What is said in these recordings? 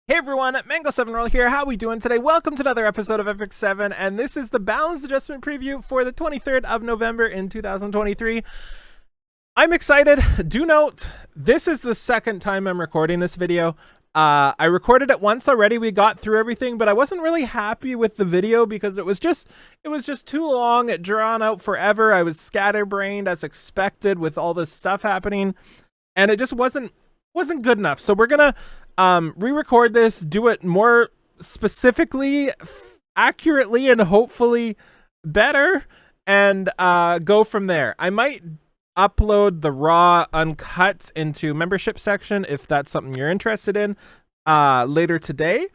Hey everyone, Mango7Roll here. How we doing today? Welcome to another episode of Epic 7, and this is the balance adjustment preview for the 23rd of November in 2023. I'm excited. Do note, this is the second time I'm recording this video. I recorded it once already. We got through everything, but I wasn't really happy with the video because it was just too long. It drawn out forever. I was scatterbrained as expected with all this stuff happening, and it just wasn't good enough. So we're gonna re-record this, do it more specifically, accurately, and hopefully better, and go from there. I might upload the raw uncut into membership section if that's something you're interested in later today.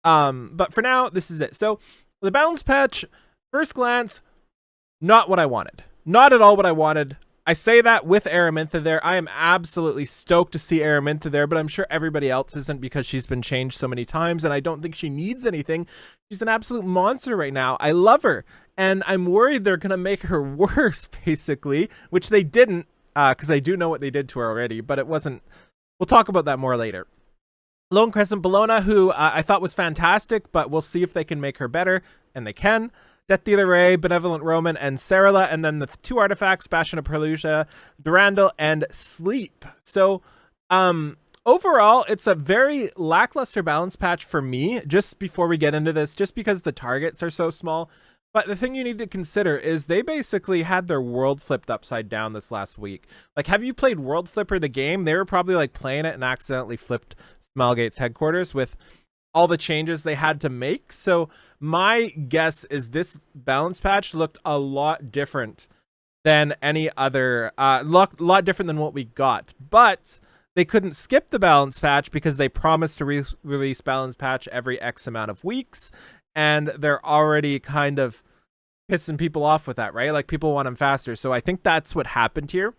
But for now, this is it. So the balance patch, first glance, not what I wanted. Not at all what I wanted. I say that with Aramintha there. I am absolutely stoked to see Aramintha there, but I'm sure everybody else isn't because she's been changed so many times, and I don't think she needs anything. She's an absolute monster right now. I love her, and I'm worried they're going to make her worse, basically, which they didn't, because I do know what they did to her already, but it wasn't... We'll talk about that more later. Lone Crescent Bellona, who I thought was fantastic, but we'll see if they can make her better, and they can. Death Dealer Ray, Benevolent Roman, and Serila, and then the two artifacts, Bastion of Perlusia, Durandal, and Sleep. So, overall, it's a very lackluster balance patch for me, just before we get into this, just because the targets are so small. But the thing you need to consider is they basically had their world flipped upside down this last week. Like, have you played World Flipper, the game? They were probably, like, playing it and accidentally flipped Smilegate's headquarters with all the changes they had to make. So my guess is this balance patch looked a lot different than any other, lot different than what we got. But they couldn't skip the balance patch because they promised to release balance patch every X amount of weeks, and they're already kind of pissing people off with that, right? Like, people want them faster. So I think that's what happened here.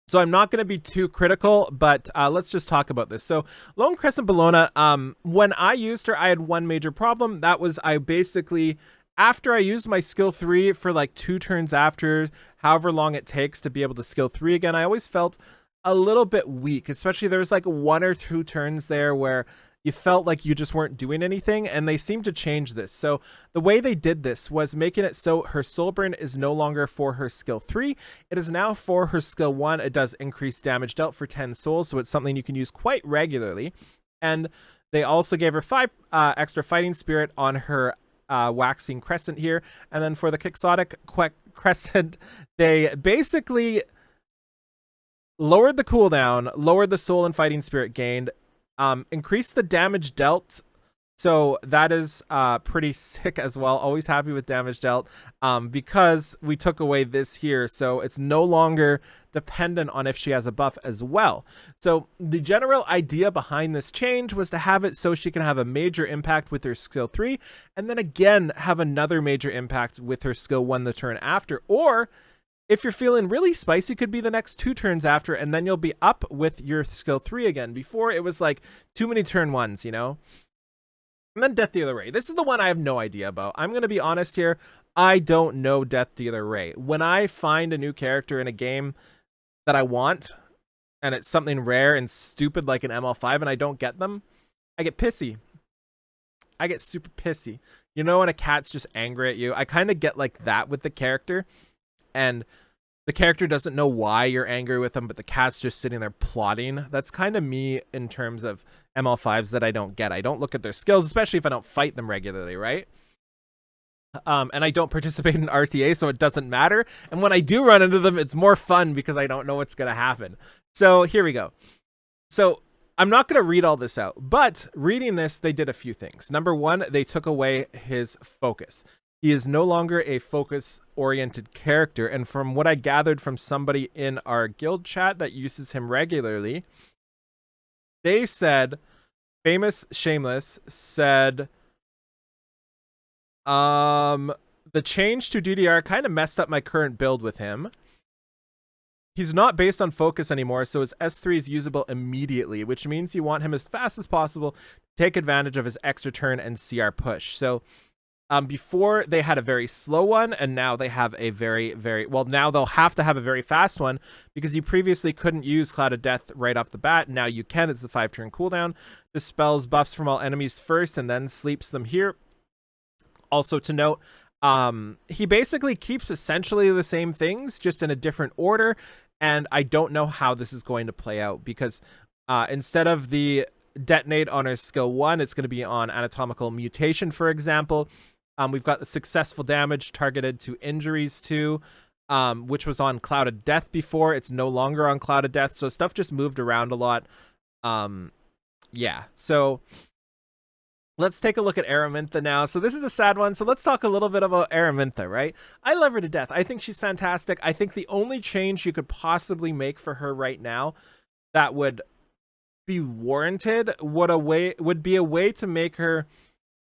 So I'm not going to be too critical, but let's just talk about this. So Lone Crescent Bellona, when I used her, I had one major problem. That was I basically, after I used my skill 3 for like 2 turns after, however long it takes to be able to skill 3 again, I always felt a little bit weak, especially there was like 1 or 2 turns there where you felt like you just weren't doing anything, and they seem to change this. So the way they did this was making it so her soul burn is no longer for her skill 3. It is now for her skill 1. It does increase damage dealt for 10 souls, so it's something you can use quite regularly. And they also gave her 5 extra fighting spirit on her waxing crescent here. And then for the quixotic crescent, they basically lowered the cooldown, lowered the soul and fighting spirit gained, increase the damage dealt, so that is pretty sick as well. Always happy with damage dealt, because we took away this here, so it's no longer dependent on if she has a buff as well. So the general idea behind this change was to have it so she can have a major impact with her skill 3, and then again have another major impact with her skill 1 the turn after, or if you're feeling really spicy, could be the next 2 turns after, and then you'll be up with your skill 3 again. Before, it was like too many turn 1s, you know? And then Death Dealer Ray. This is the one I have no idea about. I'm going to be honest here. I don't know Death Dealer Ray. When I find a new character in a game that I want, and it's something rare and stupid like an ML5, and I don't get them, I get pissy. I get super pissy. You know when a cat's just angry at you? I kind of get like that with the character. And the character doesn't know why you're angry with them, but the cat's just sitting there plotting. That's kind of me in terms of ML5s that I don't get. I don't look at their skills, especially if I don't fight them regularly, right? And I don't participate in RTA, so it doesn't matter. And when I do run into them, it's more fun because I don't know what's going to happen. So here we go. So I'm not going to read all this out, but reading this, they did a few things. Number 1, they took away his focus. He is no longer a focus-oriented character, and from what I gathered from somebody in our guild chat that uses him regularly, they said, Famous Shameless said, the change to DDR kind of messed up my current build with him. He's not based on focus anymore, so his S3 is usable immediately, which means you want him as fast as possible to take advantage of his extra turn and CR push. So Before they had a very slow one, and now they have a very, very, well, now they'll have to have a very fast one, because you previously couldn't use Cloud of Death right off the bat. Now you can. It's a 5-turn cooldown. Dispels buffs from all enemies first and then sleeps them here. Also to note, he basically keeps essentially the same things, just in a different order, and I don't know how this is going to play out, because instead of the detonate on our skill 1, it's going to be on anatomical mutation, for example. We've got the successful damage targeted to injuries too, which was on Cloud of Death before. It's no longer on Cloud of Death, so stuff just moved around a lot. Yeah, so let's take a look at Aramintha now. So this is a sad one, so let's talk a little bit about Aramintha, right? I love her to death. I think she's fantastic. I think the only change you could possibly make for her right now that would be warranted would be a way to make her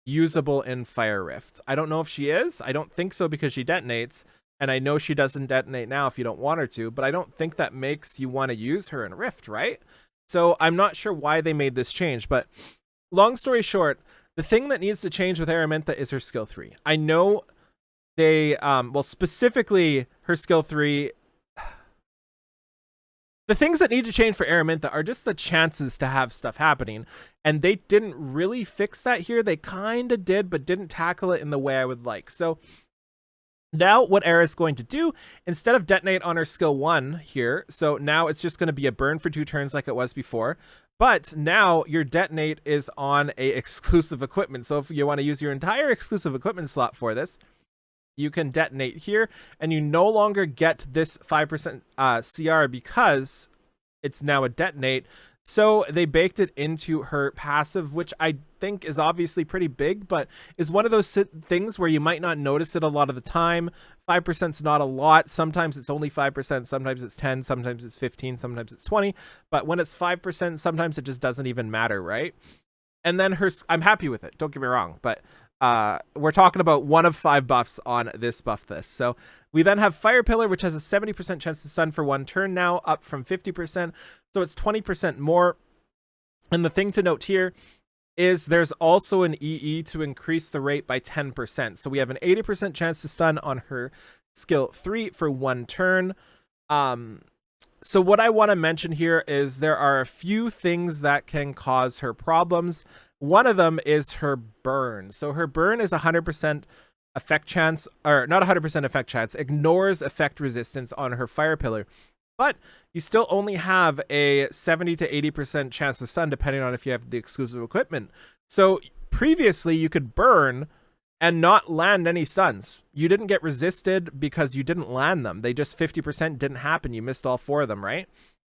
usable in Fire Rift. I don't know if she is. I don't think so, because she detonates, and I know she doesn't detonate now if you don't want her to, but I don't think that makes you want to use her in Rift, right? So I'm not sure why they made this change, but long story short, the thing that needs to change with Aramintha is her skill 3. I know they well, specifically her skill 3, the things that need to change for Aramintha are just the chances to have stuff happening, and they didn't really fix that here. They kind of did, but didn't tackle it in the way I would like. So now what Era's going to do, instead of detonate on her skill 1 here, so now it's just going to be a burn for 2 turns like it was before, but now your detonate is on a exclusive equipment. So if you want to use your entire exclusive equipment slot for this, you can detonate here, and you no longer get this 5% CR because it's now a detonate. So they baked it into her passive, which I think is obviously pretty big, but is one of those things where you might not notice it a lot of the time. 5% is not a lot. Sometimes it's only 5%, sometimes it's 10, sometimes it's 15, sometimes it's 20. But when it's 5%, sometimes it just doesn't even matter, right? And then I'm happy with it, don't get me wrong, but we're talking about 1 of 5 buffs on this buff list. So we then have Fire Pillar, which has a 70% chance to stun for 1 turn now, up from 50%. So it's 20% more. And the thing to note here is there's also an EE to increase the rate by 10%. So we have an 80% chance to stun on her skill 3 for 1 turn. So what I want to mention here is there are a few things that can cause her problems. One of them is her burn. So her burn is 100% effect chance, or not 100% effect chance, ignores effect resistance on her Fire Pillar. But you still only have a 70 to 80% chance to stun, depending on if you have the exclusive equipment. So previously you could burn and not land any stuns. You didn't get resisted because you didn't land them. They just 50% didn't happen. You missed all 4 of them, right?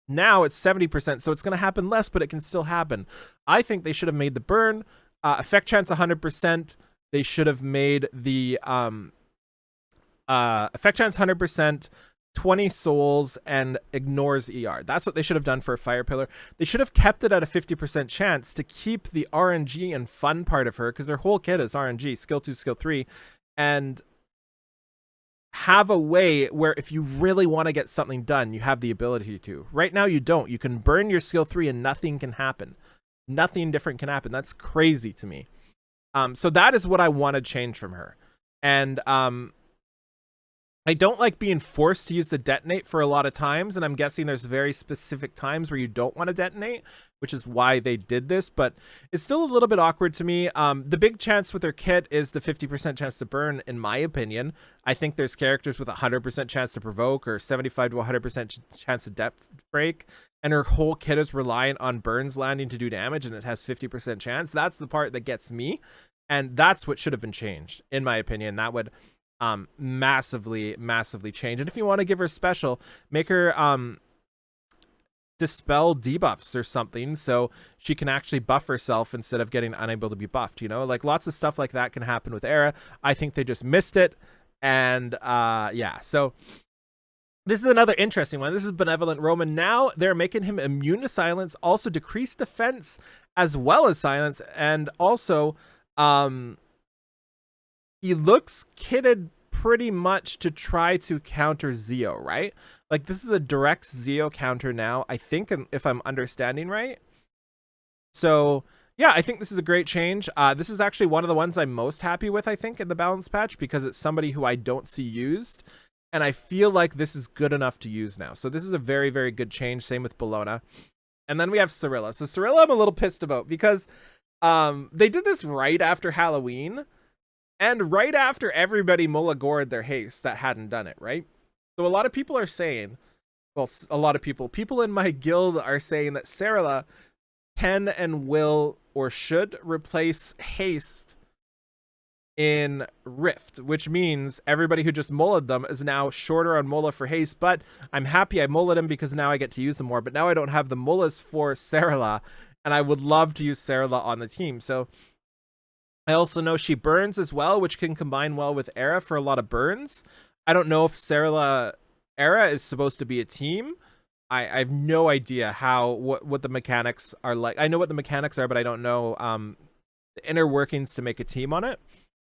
Now it's 70%, so it's going to happen less, but it can still happen. I think they should have made the burn effect chance 100%. They should have made the effect chance 100%, 20 souls, and ignores ER. That's what they should have done for a Fire Pillar. They should have kept it at a 50% chance to keep the RNG and fun part of her, because her whole kit is RNG, skill 2, skill 3, and have a way where if you really want to get something done, you have the ability to. Right now you don't. You can burn your skill 3 and nothing can happen. Nothing different can happen. That's crazy to me. So that is what I want to change from her. And I don't like being forced to use the detonate for a lot of times, and I'm guessing there's very specific times where you don't want to detonate, which is why they did this, but it's still a little bit awkward to me. The big chance with her kit is the 50% chance to burn, in my opinion. I think there's characters with a 100% chance to provoke, or 75 to 100% chance to depth break, and her whole kit is reliant on burns landing to do damage, and it has 50% chance. That's the part that gets me, and that's what should have been changed, in my opinion. That would massively change. And if you want to give her special, make her dispel debuffs or something, so she can actually buff herself instead of getting unable to be buffed, you know? Like, lots of stuff like that can happen with Era. I think they just missed it. And yeah, so this is another interesting one. This is Benevolent Roman. Now they're making him immune to silence, also decreased defense as well as silence, and also he looks kitted pretty much to try to counter Zeo, right? Like, this is a direct Zeo counter now, I think, if I'm understanding right. So Yeah, I think this is a great change. This is actually one of the ones I'm most happy with, I think, in the balance patch, because it's somebody who I don't see used, and I feel like this is good enough to use now. So this is a very, very good change. Same with Bellona. And then we have Serila. So Serila I'm a little pissed about, because they did this right after Halloween, and right after everybody Mulligored their haste that hadn't done it, right? So a lot of people are saying, well, a lot of people in my guild are saying that Serila can and will or should replace haste in Rift, which means everybody who just mulleted them is now shorter on mulla for haste. But I'm happy I mulleted him, because now I get to use them more. But now I don't have the mullas for Serila, and I would love to use Serila on the team. So I also know she burns as well, which can combine well with Era for a lot of burns. I don't know if Serila Era is supposed to be a team. I have no idea what the mechanics are like. I know what the mechanics are, but I don't know the inner workings to make a team on it.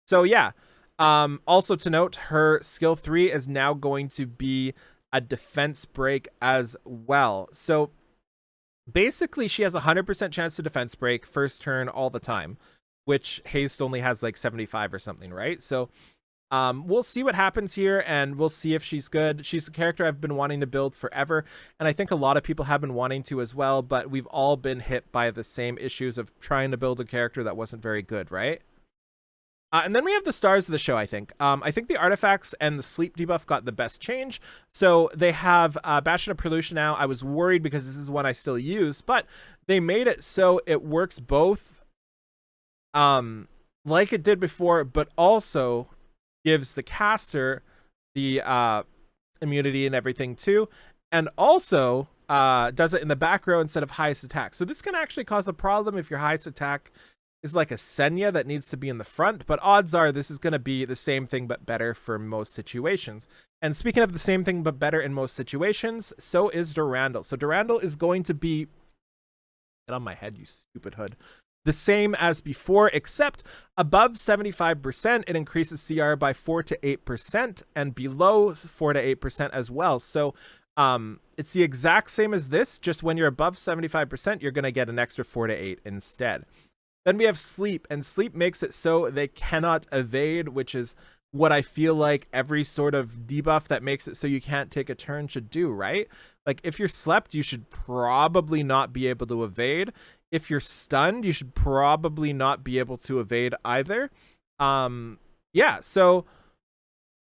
So yeah. Also to note, her skill 3 is now going to be a defense break as well. So basically she has a 100% chance to defense break first turn all the time, which haste only has like 75 or something, right? So we'll see what happens here, and we'll see if she's good. She's a character I've been wanting to build forever, and I think a lot of people have been wanting to as well, but we've all been hit by the same issues of trying to build a character that wasn't very good, right? And then we have the stars of the show, I think. I think the artifacts and the sleep debuff got the best change. So they have Bastion of Pollution now. I was worried because this is one I still use, but they made it so it works both like it did before, but also gives the caster the immunity and everything too, and also does it in the back row instead of highest attack. So this can actually cause a problem if your highest attack is like a Senya that needs to be in the front, but odds are this is going to be the same thing but better for most situations. And speaking of the same thing but better in most situations, so is Durandal. So Durandal is going to be, get on my head, you stupid hood, the same as before, except above 75%, it increases CR by 4 to 8%, and below 4 to 8% as well. So it's the exact same as this, just when you're above 75%, you're going to get an extra 4 to 8 instead. Then we have Sleep, and Sleep makes it so they cannot evade, which is what I feel like every sort of debuff that makes it so you can't take a turn should do, right? Like, if you're slept, you should probably not be able to evade. If you're stunned, you should probably not be able to evade either. Yeah, so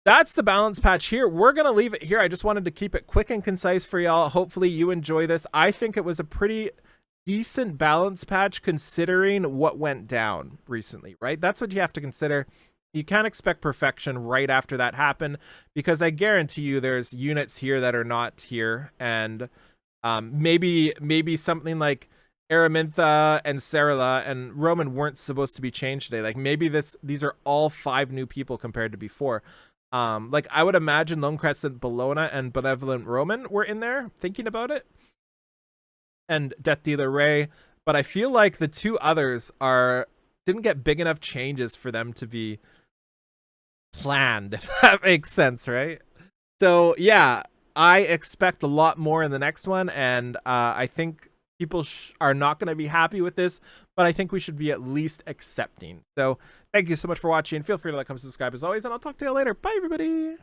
that's the balance patch here. We're going to leave it here. I just wanted to keep it quick and concise for y'all. Hopefully you enjoy this. I think it was a pretty decent balance patch considering what went down recently, right? That's what you have to consider. You can't expect perfection right after that happened, because I guarantee you there's units here that are not here, and maybe something like Aramintha and Serila and Roman weren't supposed to be changed today. Like, maybe these are all 5 new people compared to before. Like, I would imagine Lone Crescent, Bellona, and Benevolent Roman were in there, thinking about it, and Death Dealer Ray, but I feel like the 2 others didn't get big enough changes for them to be planned, if that makes sense, right? So yeah, I expect a lot more in the next one, and I think people are not going to be happy with this, but I think we should be at least accepting. So thank you so much for watching. Feel free to like, comment, subscribe as always, and I'll talk to you later. Bye, everybody.